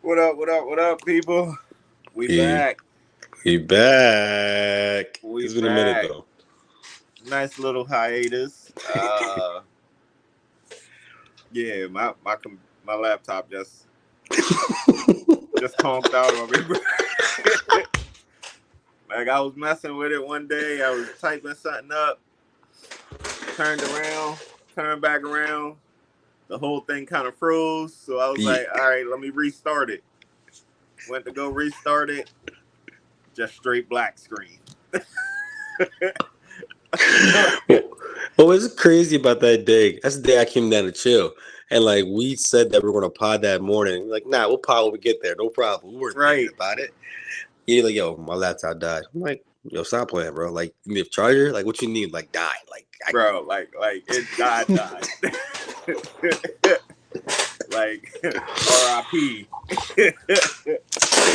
What up? What up? What up, people? We He back. he back. We It's been a minute back. though. Nice little hiatus. Yeah, my laptop just conked out on me. Like I was messing with it one day. I was typing something up, turned around, turned back around. The whole thing kind of froze. So I was Yeah. like, all right, let me restart it. Went to go restart it. Just straight black screen. What was crazy about that day? That's the day I came down to chill. And like we said that we were gonna pod that morning. Like, nah, we'll pod when we get there. No problem. We weren't thinking Right. about it. You're like, yo, my laptop died. I'm like, yo, stop playing, bro. Like, you need a charger? Like, what you need? Like, die. Bro, like it died. Like R.I.P.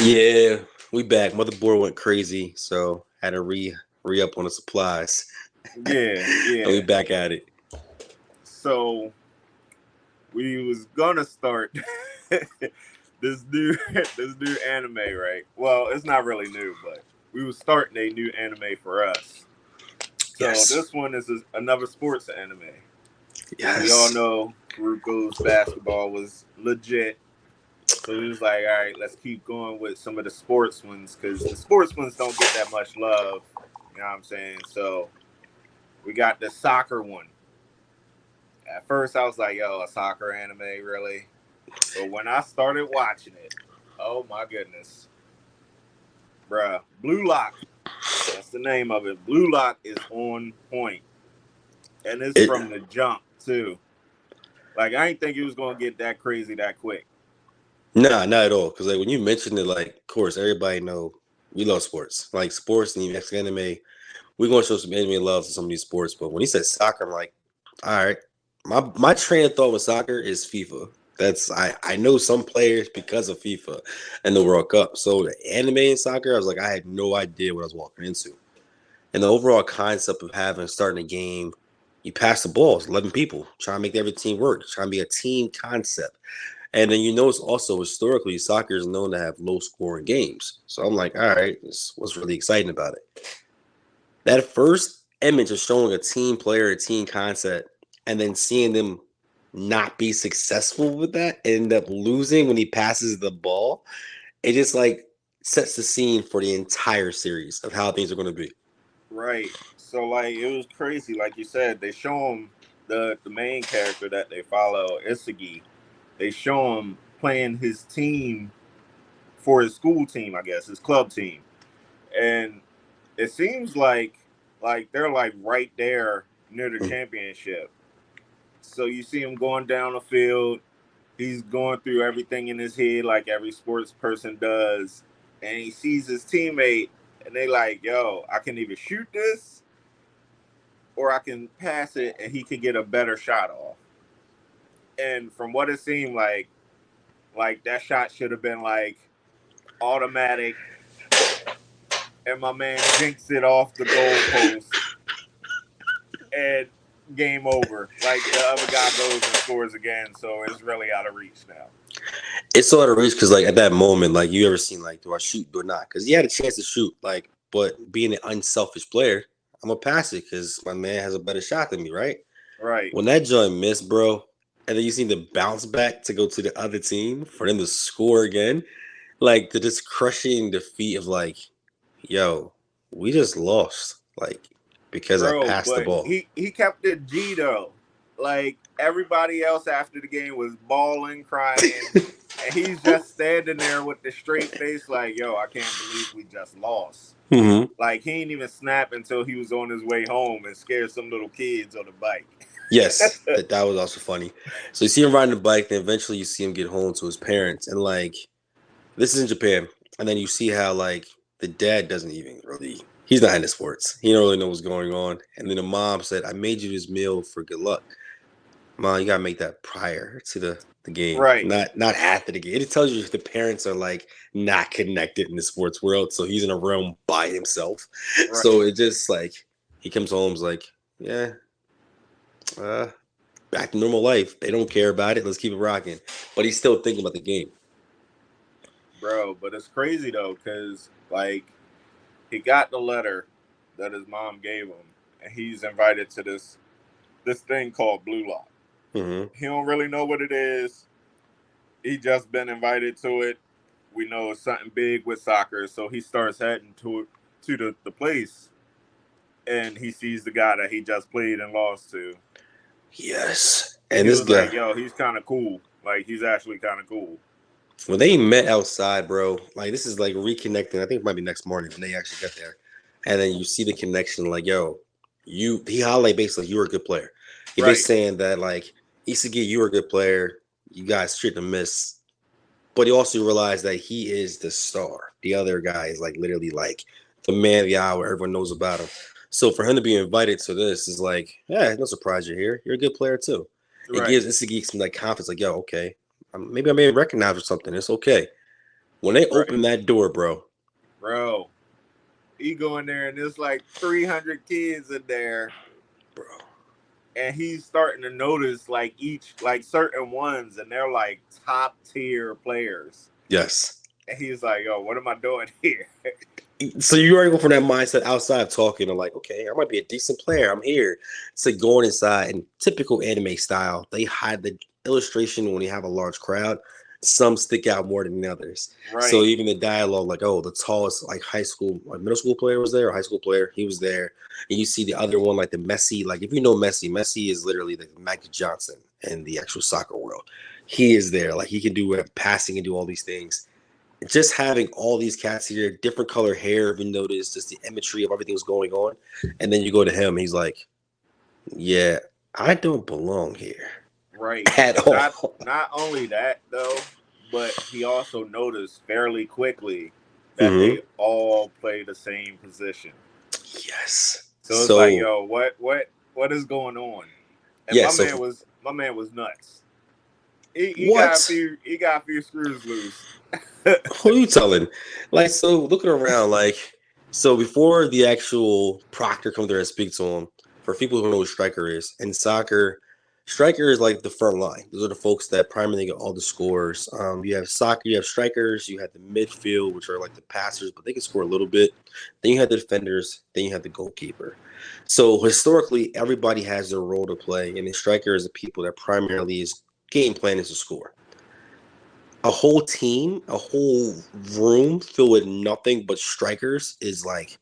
Yeah, we back. Motherboard went crazy, so had to re up on the supplies. Yeah, And we yeah. back at it. So we was gonna start this new anime, right? Well, it's not really new, but we was starting a new anime for us. So Yes. this one is another sports anime. Yes. We all know Ruko's basketball was legit. So we was like, all right, let's keep going with some of the sports ones because the sports ones don't get that much love. You know what I'm saying? So we got the soccer one. At first, I was like, yo, a soccer anime, really? But when I started watching it, oh my goodness. Bruh, Blue Lock. That's the name of it. Blue Lock is on point. And it's from the jump, too. Like, I didn't think it was going to get that crazy that quick. Nah, not at all. Because like when you mentioned it, like, of course, everybody know we love sports. Like sports and even anime, we're gonna show some anime love to some of these sports. But when he said soccer, I'm like, all right. My train of thought with soccer is FIFA. That's I know some players because of FIFA and the World Cup. So the anime and soccer, I was like, I had no idea what I was walking into. And the overall concept of starting a game, you pass the ball, it's 11 people, trying to make every team work, trying to be a team concept. And then you notice also historically, soccer is known to have low scoring games. So I'm like, all right, this what's really exciting about it. That first image of showing a team player, a team concept, and then seeing them not be successful with that, end up losing when he passes the ball, it just like sets the scene for the entire series of how things are going to be. Right. So, like, it was crazy. Like you said, they show him the main character that they follow, Isagi. They show him playing his team for his school team, I guess, his club team. And it seems like they're like right there near the championship. So you see him going down the field. He's going through everything in his head like every sports person does. And he sees his teammate and they like, yo, I can either shoot this or I can pass it and he can get a better shot off. And from what it seemed like that shot should have been like automatic and my man jinxed it off the goalpost and game over. Like the other guy goes and scores again, so it's really out of reach now. It's so out of reach because, like, at that moment, like, you ever seen, like, do I shoot or not? Because he had a chance to shoot, like, but being an unselfish player, I'm going to pass it because my man has a better shot than me, right? Right. When that joint missed, bro, and then you see the bounce back to go to the other team for them to score again, like, the just crushing defeat of, like, yo, we just lost, like, because I Bro, passed the but ball. he kept it G though. Like everybody else after the game was bawling, crying, and he's just standing there with the straight face, like, "Yo, I can't believe we just lost." Mm-hmm. Like he didn't even snap until he was on his way home and scared some little kids on the bike. Yes, that was also funny. So you see him riding the bike, then eventually you see him get home to his parents, and like this is in Japan, and then you see how like the dad doesn't even really he's not into sports. He don't really know what's going on. And then the mom said, "I made you this meal for good luck." Mom, you gotta make that prior to the game, Right. not after the game. It tells you if the parents are like not connected in the sports world, so he's in a realm by himself. Right. So it just like he comes home's like, yeah, back to normal life. They don't care about it. Let's keep it rocking. But he's still thinking about the game. bro. But it's crazy though, because like he got the letter that his mom gave him, and he's invited to this thing called Blue Lock. Mm-hmm. He don't really know what it is. He just been invited to it. We know it's something big with soccer, so he starts heading to the place, and he sees the guy that he just played and lost to. Yes. And And he this was like, guy, "Yo, he's kind of cool. Like he's actually kind of cool." when they met outside, bro, like this is like reconnecting. I think it might be next morning when they actually get there. And then you see the connection, like, yo, he highlight basically you're a good player. He Right, basically saying that like Isagi, you're a good player. You guys shouldn't have missed. But he also realized that he is the star. The other guy is like literally like the man of the hour. Everyone knows about him. So for him to be invited to this is like, yeah, no surprise you're here. You're a good player too. It right, gives Isagi some like confidence, like, yo, okay, maybe I'm being recognized or something. It's okay. When they right, open that door, bro. He go in there, and there's like 300 kids in there, bro, and he's starting to notice like each like certain ones, and they're like top tier players. yes. And he's like, "Yo, what am I doing here?" So you already go from that mindset outside of talking to like, okay, I might be a decent player. I'm here. It's like going inside and typical anime style. They hide the illustration when you have a large crowd. Some stick out more than the others. So Right, even the dialogue, like, oh, the tallest like high school, like middle school player was there, or high school player, he was there. And you see the other one, like the Messi, like if you know Messi, Messi is literally the Magic Johnson in the actual soccer world. He is there, like he can do passing and do all these things. Just having all these cats here, different color hair, if you notice, just the imagery of everything that's going on. And then you go to him, he's like, yeah, I don't belong here right. at Not all. not only that though, but he also noticed fairly quickly that Hmm. they all play the same position. Yes. So it's like, So, yo, what is going on? And yeah, my so man was nuts. He got a what? few screws loose. Who are you telling? Like, so looking around, like, so before the actual proctor comes there and speak to him, for people who know what striker is, in soccer, striker is like the front line. Those are the folks that primarily get all the scores. You have soccer, you have strikers, you have the midfield, which are like the passers, but they can score a little bit. Then you have the defenders, then you have the goalkeeper. So historically, everybody has their role to play, and the striker is the people that primarily is game plan is to score. A whole team, a whole room filled with nothing but strikers is like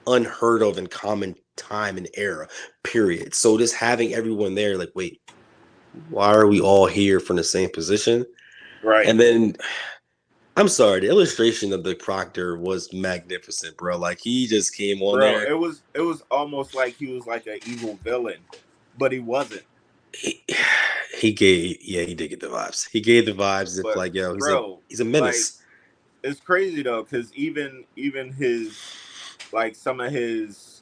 unheard of in common time and era, period. So just having everyone there, like, wait, why are we all here from the same position? Right, And then I'm sorry, the illustration of the proctor was magnificent, bro. Like he just came on bro. there. It was almost like he was like an evil villain, but he wasn't. He, he gave, yeah, he did get the vibes. He gave the vibes if But like, yo, bro, he's a like menace. it's crazy though, because even his like some of his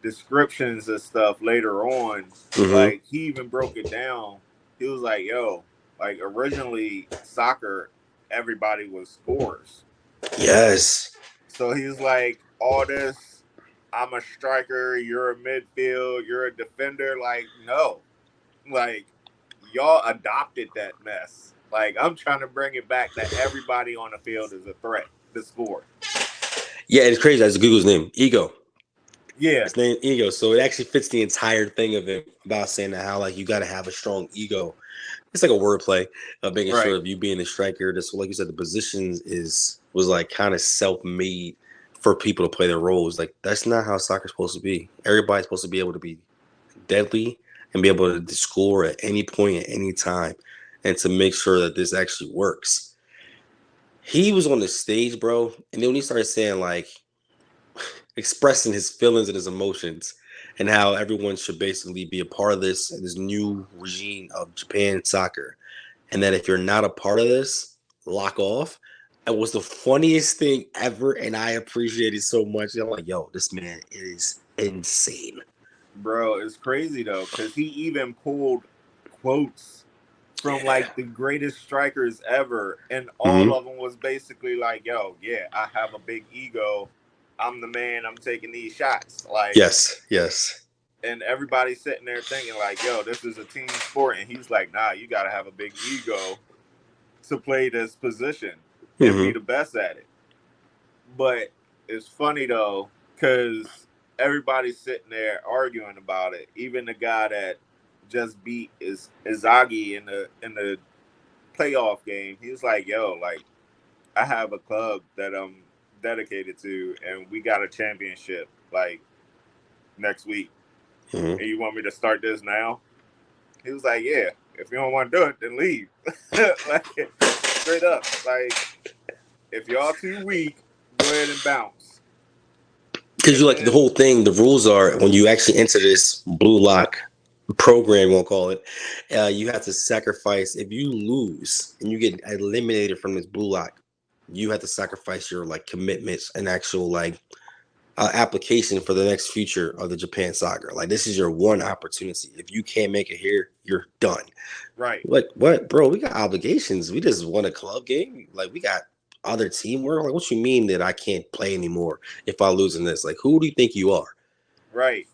descriptions and stuff later on, Mm-hmm. like he even broke it down. He was like, "Yo, like originally soccer, everybody was scorers." Yes. So he's like, all this, I'm a striker, you're a midfield, you're a defender. Like, no. Like, y'all adopted that mess. Like, I'm trying to bring it back that everybody on the field is a threat to score. Yeah, it's crazy. That's Google's name. Ego. Yeah, His name Ego. So it actually fits the entire thing of it about saying that how like you gotta have a strong ego. It's like a wordplay of making sure right, of you being a striker. Just like you said, the positions was like kind of self-made for people to play their roles. Like that's not how soccer's supposed to be. Everybody's supposed to be able to be deadly and be able to score at any point at any time and to make sure that this actually works. He was on the stage, bro, and then when he started saying like expressing his feelings and his emotions and how everyone should basically be a part of this new regime of Japan soccer. And that if you're not a part of this, lock off. It was the funniest thing ever, and I appreciate it so much. I'm like, yo, this man is insane. bro. It's crazy, though, because he even pulled quotes from Yeah. like the greatest strikers ever. And all Hmm. of them was basically like, yo, yeah, I have a big ego. I'm the man. I'm taking these shots. Like, Yes, yes. and everybody's sitting there thinking like, yo, this is a team sport. And he's like, nah, you got to have a big ego to play this position. and be Mhm. the best at it. But it's funny though, because everybody's sitting there arguing about it. Even the guy that just beat is Izagi in the playoff game. He was like, "Yo, like I have a club that I'm dedicated to, and we got a championship like next week. Mhm. And you want me to start this now?" He was like, "Yeah. If you don't want to do it, then leave." Like straight up, like if y'all too weak, go ahead and bounce. Because you And like the then whole thing. The rules are when you actually enter this blue lock program, we'll call it. You have to sacrifice. If you lose and you get eliminated from this blue lock, you have to sacrifice your like commitments and actual like application for the next future of the Japan soccer. Like this is your one opportunity. If you can't make it here, you're done. right, Like what, bro? We got obligations. We just won a club game. Like we got other teamwork. Like what you mean that I can't play anymore if I lose in this? Like who do you think you are? right.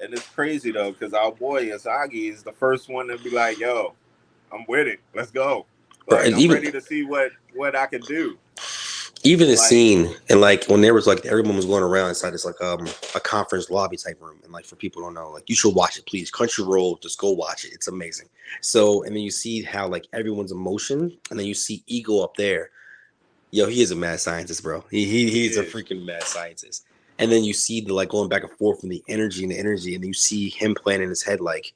And it's crazy though, because our boy Asagi is the first one to be like, "Yo, I'm with it. Let's go. Or Like and I'm even ready to see what I can do." even the Like, scene and like when there was like everyone was going around inside this like a conference lobby type room and like for people who don't know like you should watch it please Crunchyroll just go watch it, it's amazing. So and then you see how like everyone's emotion and then you see Ego up there. Yo, he is a mad scientist, bro. he He's a is. freaking mad scientist. And then you see the like going back and forth from the energy, and you see him playing in his head like,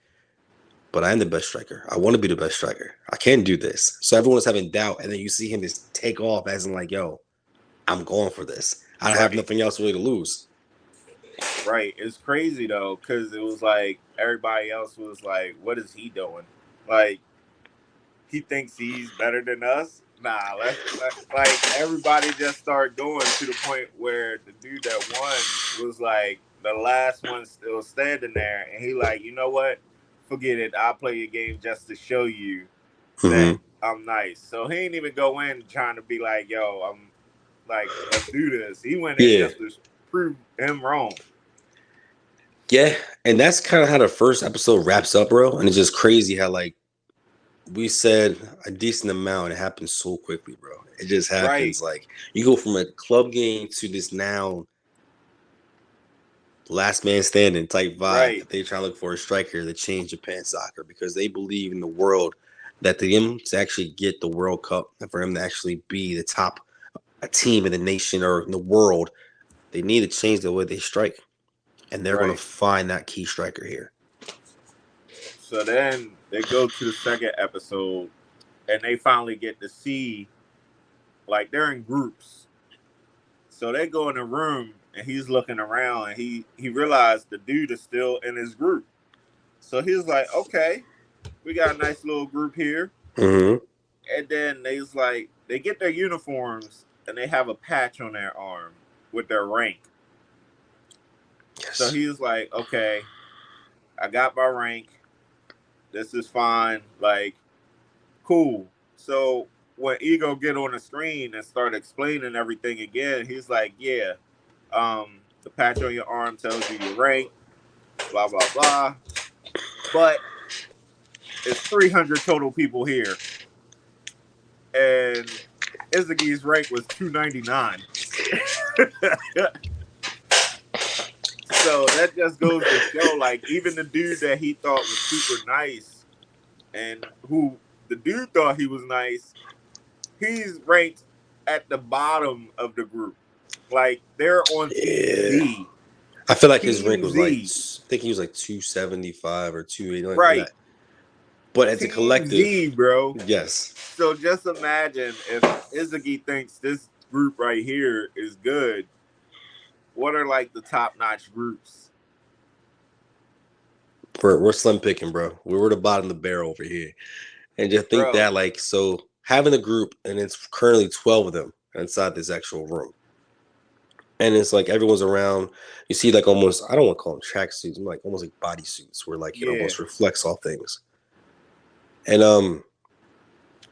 but I'm the best striker. I want to be the best striker. I can do this. So everyone's having doubt, and then you see him just take off as in like, yo, I'm going for this. I have Right, nothing else really to lose. right. It's crazy though, because it was like everybody else was like, "What is he doing?" Like he thinks he's better than us. Nah, like everybody just started going to the point where the dude that won was like the last one still standing there, and he like, you know what? Forget it. I'll play your game just to show you that Hmm. I'm nice. So he ain't even go in trying to be like, yo, I'm like, let's do this. He went in Yeah, just to prove him wrong. yeah, and that's kind of how the first episode wraps up, bro. And it's just crazy how like we said a decent amount. It happens so quickly, bro. It just Right, happens like you go from a club game to this now last man standing type vibe right, that they try to look for a striker to change Japan soccer because they believe in the world that for him to actually get the World Cup and for him to actually be the top team in the nation or in the world, they need to change the way they strike. And they're going to right. find that key striker here. So then they go to the second episode and they finally get to see, like, they're in groups. So they go in the room and he's looking around and he realized the dude is still in his group. So he's like, okay, we got a nice little group here. Mm-hmm. And then they's like, they get their uniforms and they have a patch on their arm with their rank. So Yes. he's like, okay, I got my rank. This is fine. Like, cool. So when Ego get on the screen and start explaining everything again, he's like, yeah, the patch on your arm tells you your rank, blah, blah, blah. But it's 300 total people here. And Izagi's rank was 299. So that just goes to show, like, even the dude that he thought was super nice and who the dude thought he was nice, he's ranked at the bottom of the group. Like, they're on Team Yeah. Z. I feel like his rank Team was like, Z. I think he was like 275 or 280, like Right. that. But as a Team collective, Z, bro. yes. So just imagine if Izagi thinks this group right here is good. What are like the top notch groups? We're slim picking, bro. We're the bottom of the barrel over here. And just think Bro, that, like, so having a group, and it's currently 12 of them inside this actual room. And it's like everyone's around. You see, like, almost, I don't want to call them tracksuits, like almost like bodysuits where, like, it yeah. almost reflects all things. And,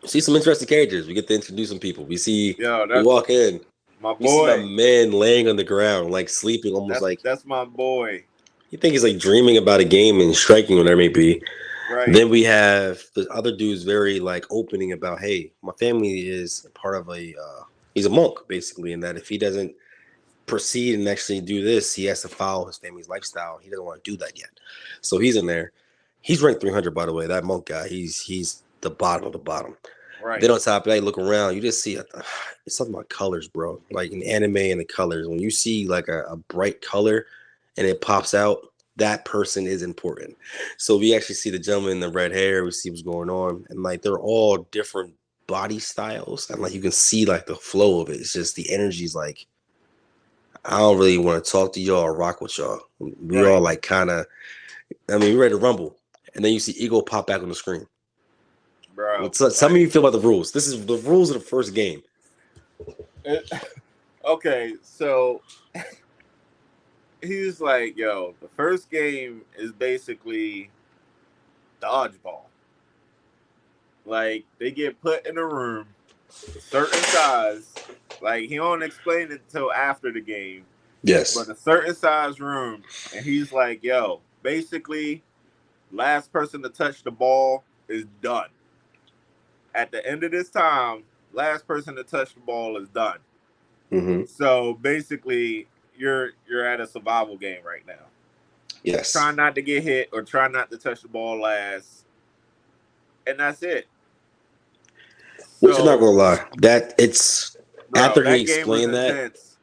see some interesting characters. We get to introduce some people. We see, Yo, we walk in, my we see a boy. man laying on the ground, like sleeping, almost like, That's my boy. you think he's like dreaming about a game and striking, whatever it may be. Right. Then we have the other dude's very like opening about, hey, my family is part of a he's a monk basically, in that if he doesn't proceed and actually do this, he has to follow his family's lifestyle. He doesn't want to do that yet. So he's in there. He's ranked 300, by the way. That monk guy, he's the bottom of the bottom. Right. Then on top of that, you look around, you just see it's something about colors, bro. Like in anime and the colors. When you see like a bright color and it pops out, that person is important. So we actually see the gentleman in the red hair. We see what's going on, and like they're all different body styles, and like you can see like the flow of it. It's just the energy's like, I don't really want to talk to y'all or rock with y'all. We all like kind of, I mean, we're ready to rumble, and then you see Ego pop back on the screen. Bro, Tell me how you feel about the rules. This is the rules of the first game. Okay, so he's like, yo, the first game is basically dodgeball. Like, they get put in a room, certain size. Like, he don't explain it until after the game. Yes. But a certain size room, and he's like, yo, basically, last person to touch the ball is done. At the end of this time, last person to touch the ball is done. Mm-hmm. So basically, you're at a survival game right now. Yes. Try not to get hit or try not to touch the ball last, and that's it. Which I'm not gonna lie, that it's bro, after that he game was explained that, intense.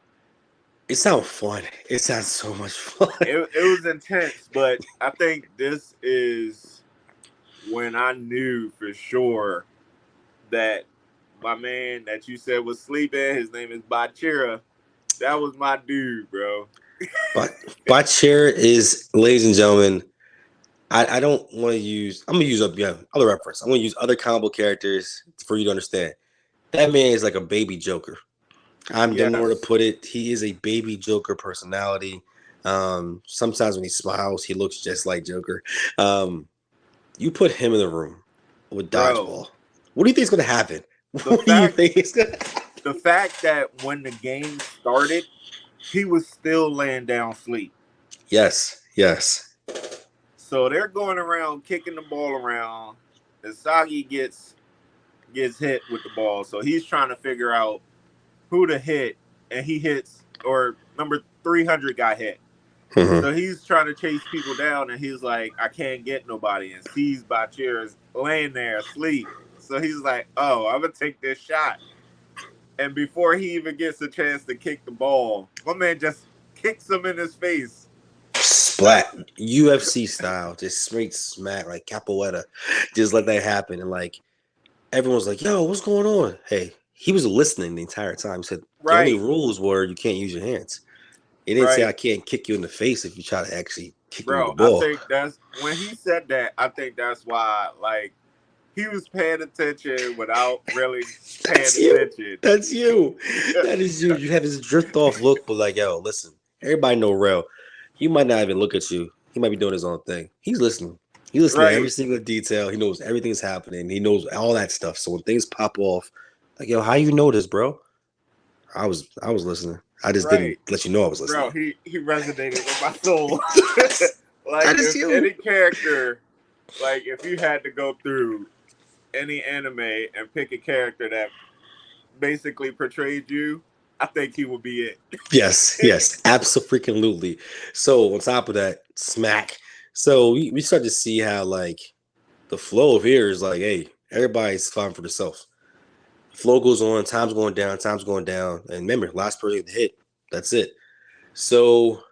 it sounds fun. It sounds so much fun. It was intense, but I think this is when I knew for sure that my man that you said was sleeping, his name is Bachira. That was my dude, bro. But Bachira is, ladies and gentlemen, I don't want to use, I'm gonna use other reference. I'm gonna use other comic book characters for you to understand. That man is like a baby Joker. Don't know where to put it. He is a baby Joker personality. Sometimes when he smiles, he looks just like Joker. You put him in the room with dodgeball. What do you think is going to happen? What do you think is going to happen? The fact that when the game started, he was still laying down asleep. Yes. So they're going around kicking the ball around. Asagi gets hit with the ball, so he's trying to figure out who to hit, and he hits, or number 300 got hit. Mm-hmm. So he's trying to chase people down, and he's like, I can't get nobody, and sees Bachira's laying there asleep. So he's like, oh, I'm going to take this shot. And before he even gets a chance to kick the ball, my man just kicks him in his face. Splat. UFC style. Just straight smack, like capoeira. Just let that happen. And like, everyone's like, yo, what's going on? Hey, he was listening the entire time. He said, the only rules were you can't use your hands. He didn't say I can't kick you in the face if you try to actually kick me in the ball. I think that's, when he said that, I think that's why, like, he was paying attention without really paying attention. That's you. That is you. You have this drift off look, but like, yo, listen, everybody know Rel. He might not even look at you. He might be doing his own thing. He's listening. He's listening to every single detail. He knows everything's happening. He knows all that stuff. So when things pop off, like, yo, how you know this, bro? I was listening. I just didn't let you know I was listening. Bro, he resonated with my soul. Like, if any character, like, if you had to go through any anime and pick a character that basically portrayed you, I think he would be it. Yes, absolutely. So on top of that, smack. So we start to see how like the flow of here is like, hey, everybody's fighting for themselves. Flow goes on, time's going down, and remember, last person to hit, that's it. So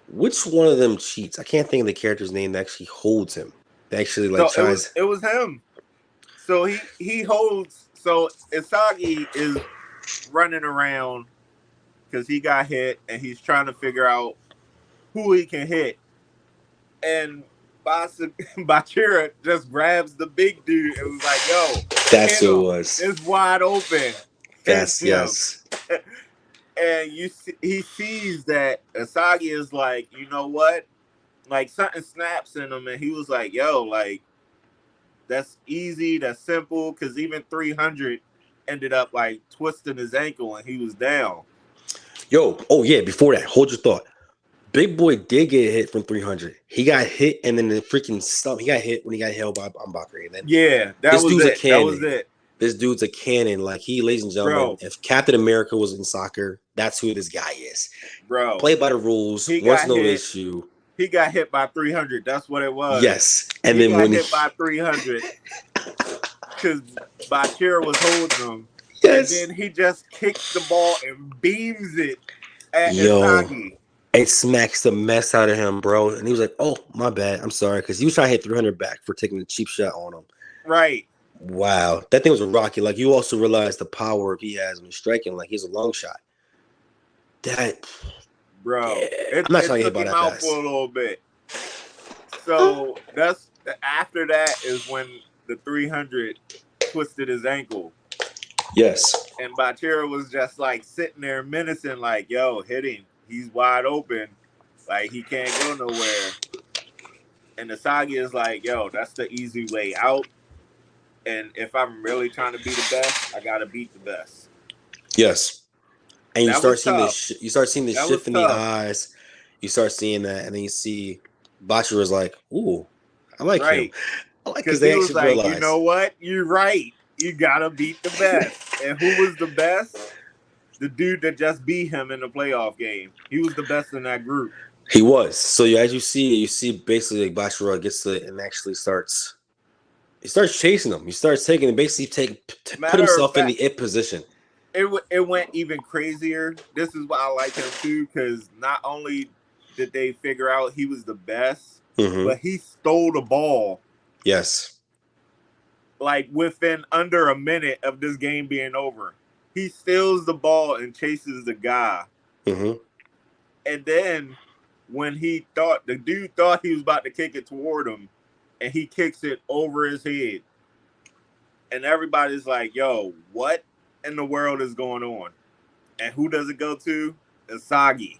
which one of them cheats? I can't think of the character's name that actually holds him. That actually like tries. It was him. So he holds. So Asagi is running around because he got hit, and he's trying to figure out who he can hit. And Bachira just grabs the big dude and was like, yo, that's who it was. It's wide open. Yes. And he sees that Asagi is like, you know what? Like, something snaps in him, and he was like, yo, like, that's easy, that's simple, because even 300 ended up, like, twisting his ankle, and he was down. Yo, oh, yeah, before that, hold your thought. Big Boy did get hit from 300. He got hit, and then the freaking stump. He got hit when he got held by M'Baku. And then Yeah, that this was dude's a it. That was cannon. it, This dude's a cannon. Like ladies and gentlemen, bro. if Captain America was in soccer, that's who this guy is. Bro, Play by the rules. he Once got no hit. issue. He got hit by 300. That's what it was. Yes, and he then got when hit by 300 because Bachir was holding him. yes, And then he just kicks the ball and beams it at yo, Isagi. it smacks the mess out of him, bro. And he was like, "Oh, my bad. I'm sorry," because he was trying to hit 300 back for taking the cheap shot on him. Right. Wow, that thing was a rocket. Like you also realize the power he has when he's striking. Like he's a long shot. That, bro, yeah, I'm not trying to hit about that out pass. for a little bit. So that's after that is when the 300 twisted his ankle. Yes. And Bachira was just like sitting there menacing, like, yo, hit him. He's wide open. Like, he can't go nowhere. And Isagi is like, yo, that's the easy way out. And if I'm really trying to be the best, I got to beat the best. Yes. And you That start was seeing tough. you start seeing the That shift was in the tough. eyes. You start seeing that, and then you see Bachira's like, ooh, I like him. Right. I like Because because they he was actually like, realize. you know what? You're right. You got to beat the best. And who was the best? The dude that just beat him in the playoff game. He was the best in that group. He was. So as you see basically like Bachira gets to and actually starts. He starts chasing him. He starts taking and basically put himself in the it position. It went even crazier. This is why I like him too, because not only did they figure out he was the best, but he stole the ball. Yes. Like within under a minute of this game being over, he steals the ball and chases the guy. And then when the dude thought he was about to kick it toward him, and he kicks it over his head. And everybody's like, yo, what in the world is going on? And who does it go to? Isagi.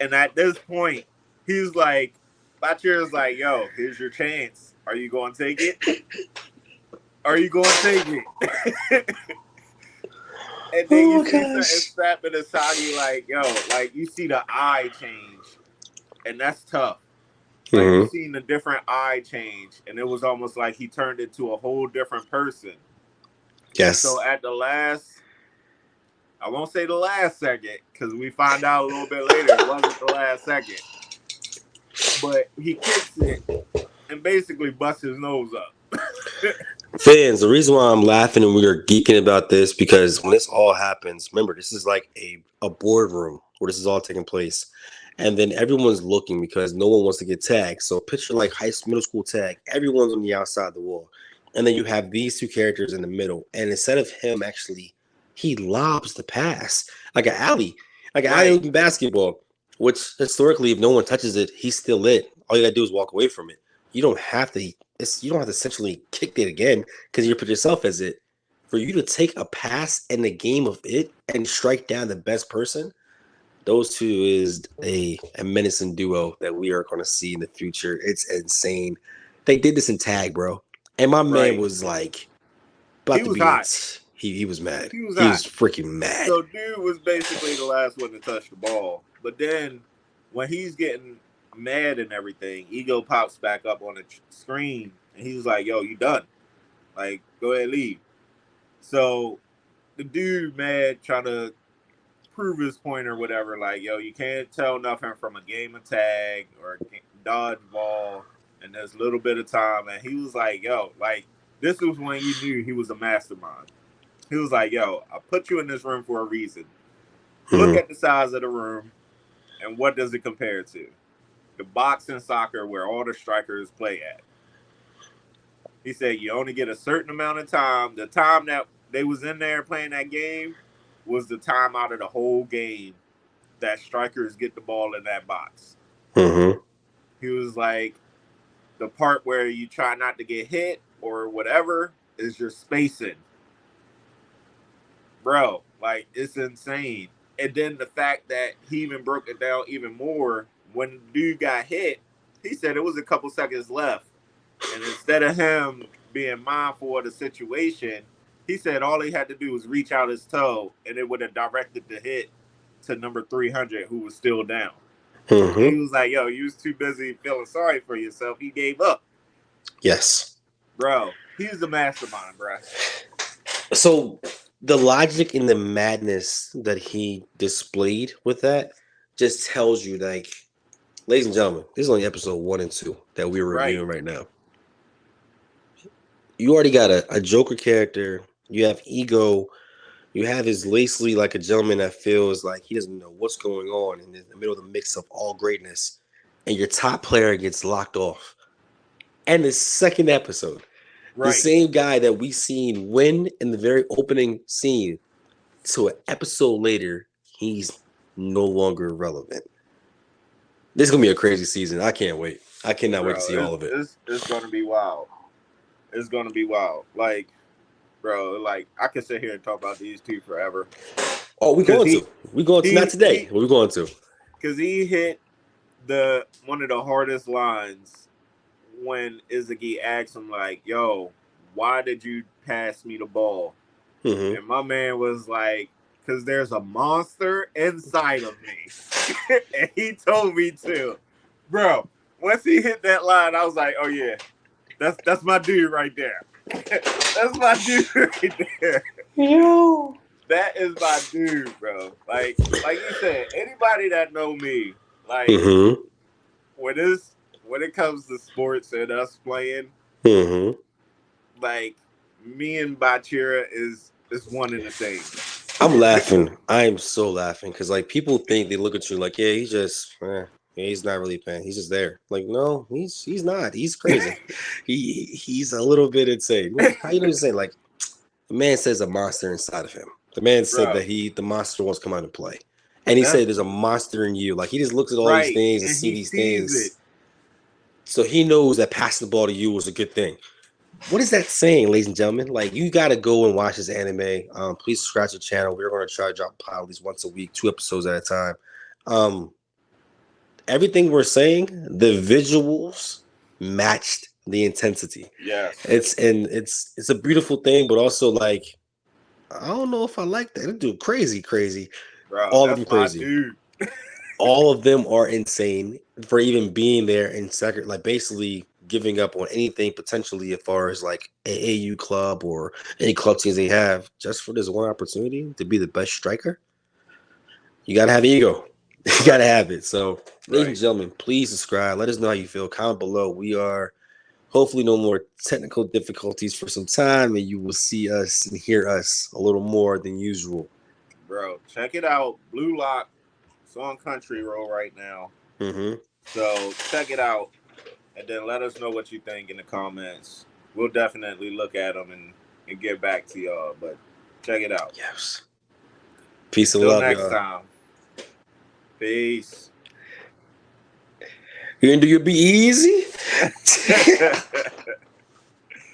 And at this point, he's like, Bachira's like, yo, here's your chance. Are you going to take it? Are you going to take it? And then you see snapping Isagi like, yo, like you see the eye change. And that's tough. Like you seen the different eye change. And it was almost like he turned into a whole different person. Yes. So at the last, I won't say the last second, because we find out a little bit later it wasn't the last second. But he kicks it and basically busts his nose up. Fans, the reason why I'm laughing and we are geeking about this, because when this all happens, remember, this is like a boardroom where this is all taking place. And then everyone's looking because no one wants to get tagged. So picture like middle school tag. Everyone's on the outside of the wall. And then you have these two characters in the middle. And instead of him actually, he lobs the pass like an alley. Like an alley in basketball. Which historically, if no one touches it, he's still lit. All you gotta do is walk away from it. You don't have to essentially kick it again because you put yourself as it. For you to take a pass in the game of it and strike down the best person, those two is a menacing duo that we are going to see in the future. It's insane. They did this in tag, bro. And my man was like, he was hot. He was mad. He was freaking mad. So dude was basically the last one to touch the ball. But then when he's getting mad and everything, Ego pops back up on the screen and he was like, yo, you done. Like, go ahead, leave. So the dude mad trying to prove his point or whatever, like, yo, you can't tell nothing from a game of tag or dodgeball and there's a little bit of time. And he was like, yo, like, this was when you knew he was a mastermind. He was like, yo, I put you in this room for a reason. Look at the size of the room and what does it compare to? The boxing soccer where all the strikers play at. He said you only get a certain amount of time. The time that they was in there playing that game was the time out of the whole game that strikers get the ball in that box. He was like, the part where you try not to get hit or whatever is your spacing. Bro, like, it's insane. And then the fact that he even broke it down even more, when the dude got hit, he said it was a couple seconds left. And instead of him being mindful of the situation, he said all he had to do was reach out his toe and it would have directed the hit to number 300 who was still down. Mm-hmm. He was like, yo, you was too busy feeling sorry for yourself. He gave up. Yes. Bro, he's the mastermind, bro. So the logic and the madness that he displayed with that just tells you, like, ladies and gentlemen, this is only episode 1 and 2 that we're reviewing right now. You already got a Joker character. You have Ego. You have his Lacey, like a gentleman that feels like he doesn't know what's going on in the middle of the mix of all greatness. And your top player gets locked off. And the second episode, the same guy that we seen win in the very opening scene, to an episode later, he's no longer relevant. This is going to be a crazy season. I can't wait. I cannot wait to see all of it. It's going to be wild. It's going to be wild. Like, bro, like, I could sit here and talk about these two forever. Oh, we're going to. We're going to. Not today. We're going to. Because he hit one of the hardest lines when Izagi asked him, like, yo, why did you pass me the ball? Mm-hmm. And my man was like, because there's a monster inside of me. And he told me to. Bro, once he hit that line, I was like, oh, yeah, that's my dude right there. That's my dude right there. Yo. That is my dude, bro. Like you said, anybody that know me, like, mm-hmm. when it comes to sports and us playing, mm-hmm. like, me and Bachira is one and the same. I'm laughing. I am so laughing because, like, people think, they look at you like, yeah, he's just, he's not really playing. He's just there. Like, no, he's not. He's crazy. he's a little bit insane. How you know he's saying? Like, the man says a monster inside of him. The man said that the monster wants to come out and play. And he said there's a monster in you. Like, he just looks at all these things and see these things. So he knows that passing the ball to you was a good thing. What is that saying, ladies and gentlemen? Like, you got to go and watch this anime. Please subscribe to the channel. We're going to try to drop a pile at least once a week, 2 episodes at a time. Everything we're saying, the visuals matched the intensity. Yeah, it's a beautiful thing, but also, like, I don't know if I like that. They do crazy. Bro, all of them crazy. All of them are insane for even being there in second, like, basically giving up on anything potentially as far as, like, an AU club or any club teams they have, just for this one opportunity to be the best striker. You gotta have ego. You gotta have it. So, ladies and gentlemen, please subscribe. Let us know how you feel. Comment below. We are hopefully no more technical difficulties for some time, and you will see us and hear us a little more than usual. Bro, check it out. Blue Lock. It's on Crunchyroll right now. Mm-hmm. So check it out, and then let us know what you think in the comments. We'll definitely look at them and get back to y'all. But check it out. Yes. Peace and Till love, next y'all. time. Peace. You gonna do your be easy?